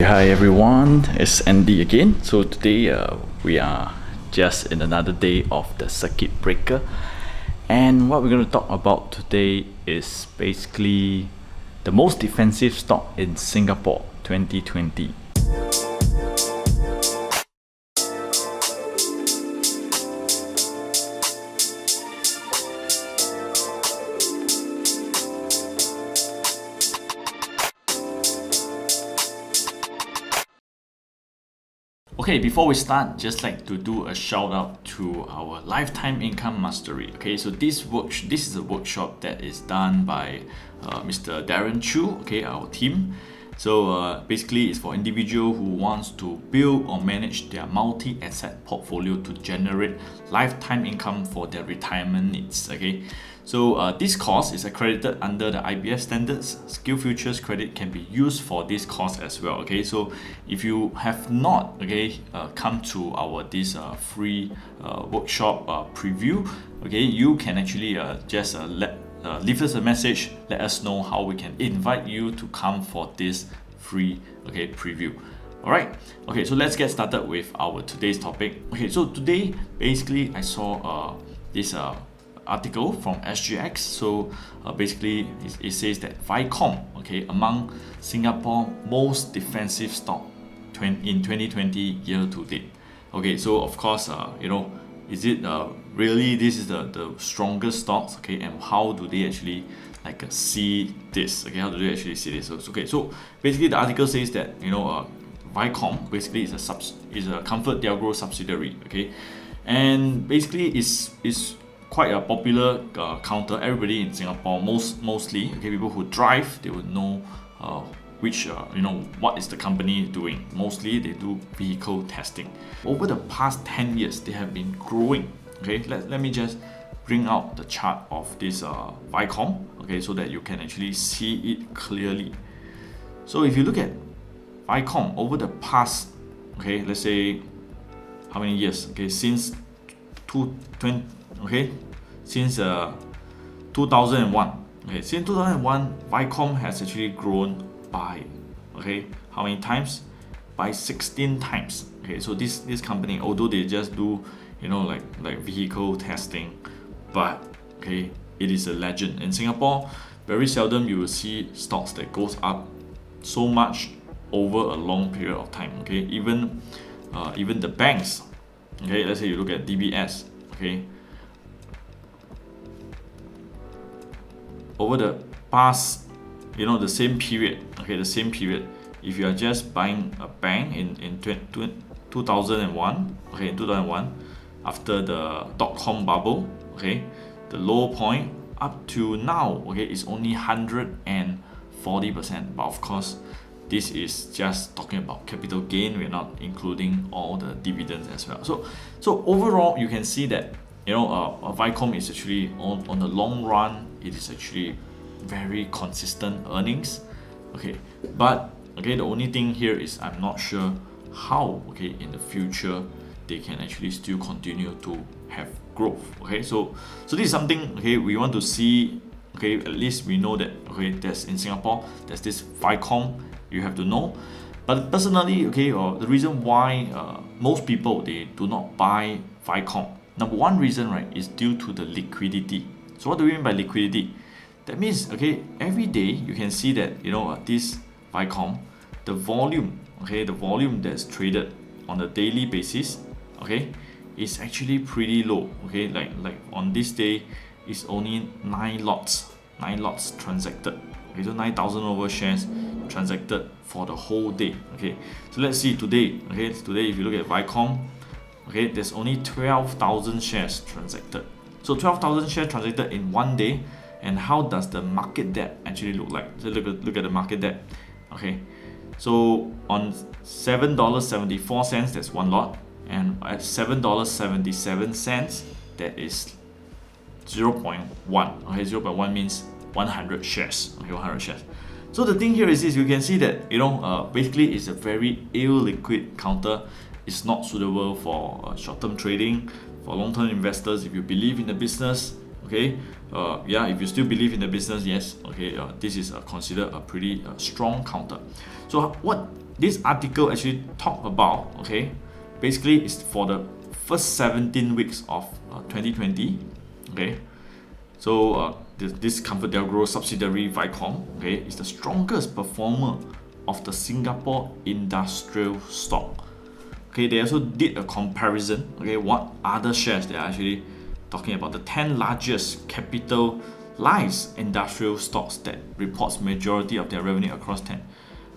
Hi everyone, it's Andy again. So today we are just in another day of the circuit breaker, and what we're going to talk about today is basically the most defensive stock in Singapore 2020. Okay, before we start, just like to do a shout out to our lifetime income mastery. Okay, so this is a workshop that is done by Mr. Darren Chu, okay, our team. So basically it's for individual who wants to build or manage their multi-asset portfolio to generate lifetime income for their retirement needs. Okay, so this course is accredited under the IBF standards. Skill Futures credit can be used for this course as well. Okay, so if you have not come to our this free workshop preview, okay, you can actually just leave us a message, let us know how we can invite you to come for this free preview. Alright, okay, so let's get started with our today's topic. Okay, so today basically I saw this article from SGX. So basically it says that Vicom, okay, among Singapore most defensive stock in 2020 year to date. Okay, so of course is it really this is the strongest stocks, okay, and how do they actually see this? Okay, how do they actually see this? So basically the article says that Vicom basically is a ComfortDelGro subsidiary, okay, and basically is quite a popular counter. Everybody in Singapore, mostly okay, people who drive, they would know what is the company doing. Mostly they do vehicle testing. Over the past 10 years they have been growing. Okay, let me just bring out the chart of this Vicom, okay, so that you can actually see it clearly. So if you look at Vicom over the past, okay, let's say how many years, okay, since 2001, okay, since 2001 Vicom has actually grown by how many times? By 16 times. Okay, so this company, although they just do like vehicle testing, but okay, it is a legend in Singapore. Very seldom you will see stocks that goes up so much over a long period of time. Okay, even the banks, okay, let's say you look at DBS, okay, over the past the same period, if you are just buying a bank in 2001, okay, in 2001 after the dot-com bubble, okay, the low point up to now, okay, is only 140%. But of course this is just talking about capital gain, we're not including all the dividends as well. So overall you can see that Vicom is actually on the long run, it is actually very consistent earnings, okay, but okay, the only thing here is I'm not sure how, okay, in the future they can actually still continue to have growth. Okay, so this is something, okay, we want to see. Okay, at least we know that, okay, there's in Singapore there's this Vicom, you have to know. But personally, okay, the reason why most people they do not buy Vicom, number one reason, right, is due to the liquidity. So what do we mean by liquidity? That means, okay, every day you can see that this Vicom, the volume that's traded on a daily basis, okay, is actually pretty low. Okay, like on this day is only 9 lots transacted. Okay, so 9,000 over shares transacted for the whole day. Okay, so let's see today. Okay, today if you look at Vicom, okay, there's only 12,000 shares transacted. So 12,000 shares transacted in one day. And how does the market depth actually look like? So look at the market depth. Okay, so on $7.74, that's one lot, and at $7.77, that is 0.1. Okay, 0.1 means 100 shares. Okay, 100 shares. So the thing here is this: you can see that basically it's a very illiquid counter. It's not suitable for short-term trading, for long-term investors. If you believe in the business, okay, if you still believe in the business, yes, okay, this is considered a pretty strong counter. So what this article actually talk about, okay, basically it's for the first 17 weeks of 2020, okay. So this ComfortDelGro subsidiary Vicom, okay, is the strongest performer of the Singapore industrial stock. Okay, they also did a comparison, okay, what other shares they are actually talking about, the 10 largest capitalized industrial stocks that reports majority of their revenue across 10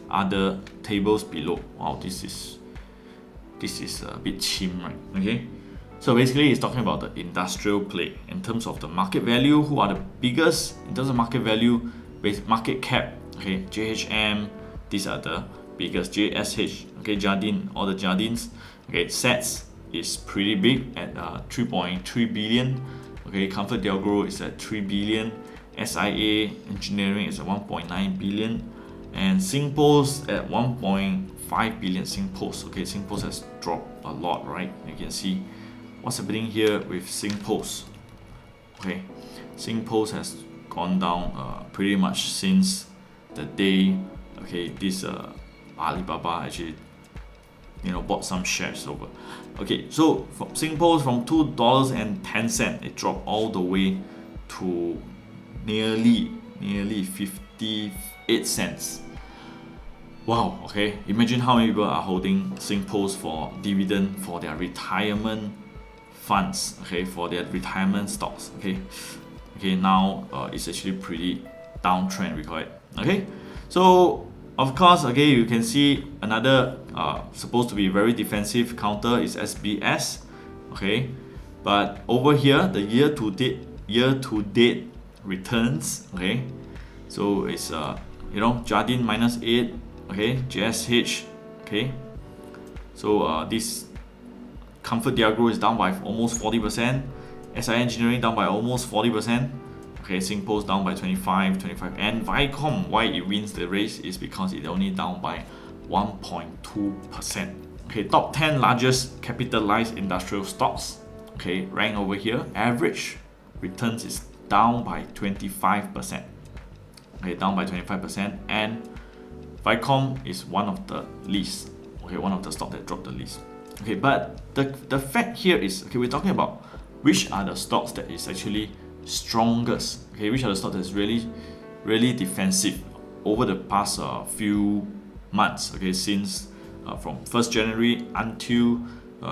other tables below. Wow, this is a bit chim, right? Okay, so basically it's talking about the industrial play in terms of the market value. Who are the biggest in terms of market value, market cap? Okay, JHM, these are the biggest. JSH, okay, Jardine, all the Jardines. Okay, SATS is pretty big at 3.3 billion. Okay, ComfortDelGro is at 3 billion. SIA Engineering is at 1.9 billion, and SingPost at 1.5 billion. SingPost, okay, SingPost has dropped a lot, right? You can see what's happening here with SingPost. Okay, SingPost has gone down pretty much since the day, okay, this Alibaba actually, bought some shares over. Okay, so from SingPost, from $2.10, it dropped all the way to nearly 58 cents. Wow, okay, imagine how many people are holding SingPost for dividend for their retirement funds, okay, for their retirement stocks. Okay, now it's actually pretty downtrend, we call it. Okay, so of course, okay, you can see another supposed to be very defensive counter is SBS. Okay, but over here the year to date returns, okay, so it's Jardine -8, okay, JSH, okay, so this ComfortDelGro is down by almost 40%, SI Engineering down by almost 40%, okay, SingPost down by 25, and Vicom, why it wins the race is because it only down by 1.2%. Okay, top 10 largest capitalized industrial stocks, okay, rank over here, average returns is down by 25%. Okay, down by 25%, and Vicom is one of the least, okay, one of the stocks that dropped the least. Okay, but the fact here is, okay, we're talking about which are the stocks that is actually strongest, okay, which are the stocks that's really defensive over the past few months, okay, since from 1st January until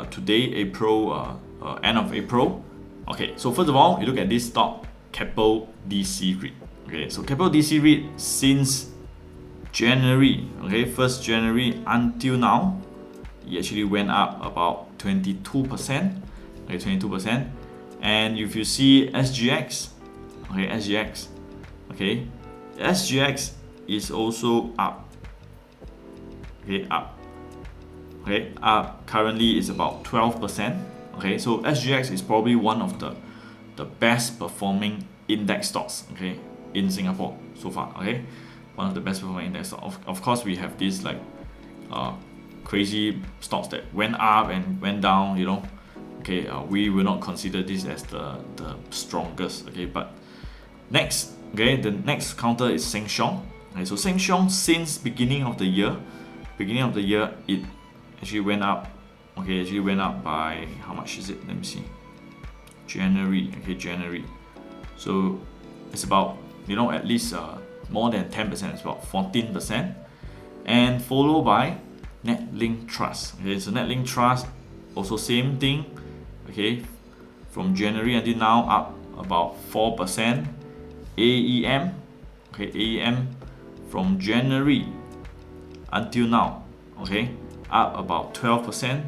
today, April, end of April. Okay, so first of all, you look at this stock, Keppel DC REIT. Okay, so Keppel DC REIT since January, okay, 1st January until now, it actually went up about 22%, okay, 22%. And if you see SGX, okay, SGX is also up, okay, up, currently is about 12%, okay, so SGX is probably one of the best performing index stocks, okay, in Singapore so far, okay, one of the best performing index stocks. Of course, we have these like crazy stocks that went up and went down, okay, we will not consider this as the strongest, okay, but next, okay, the next counter is Sheng Siong. Okay, so Sheng Siong since beginning of the year, it actually went up, okay, actually went up by, how much is it? Let me see. January, okay, January. So it's about, at least more than 10%, it's about 14%. And followed by NetLink Trust. Okay, so NetLink Trust, also same thing, okay, from January until now up about 4%. AEM, okay, AEM from January until now, okay, up about 12%,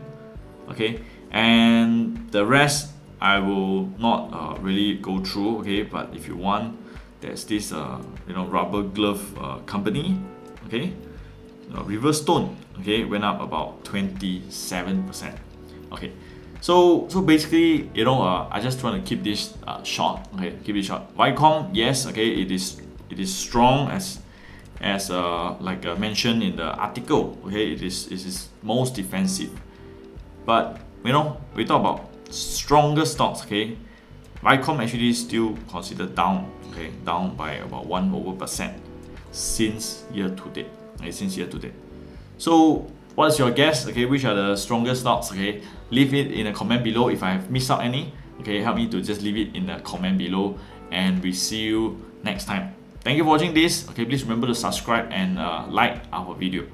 okay, and the rest I will not really go through, okay, but if you want, there's this rubber glove company, okay, Riverstone, okay, went up about 27%. Okay, so basically, I just want to keep this short. Okay, keep it short. Vicom, yes, okay, it is strong as like mentioned in the article. Okay, it is most defensive. But we talk about stronger stocks. Okay, Vicom actually still considered down. Okay, down by about 1% since year to date. Okay, since year to date. So what's your guess? Okay, which are the strongest stocks? Okay, leave it in a comment below. If I have missed out any, okay, help me to just leave it in the comment below, and we see you next time. Thank you for watching this. Okay, please remember to subscribe and like our video.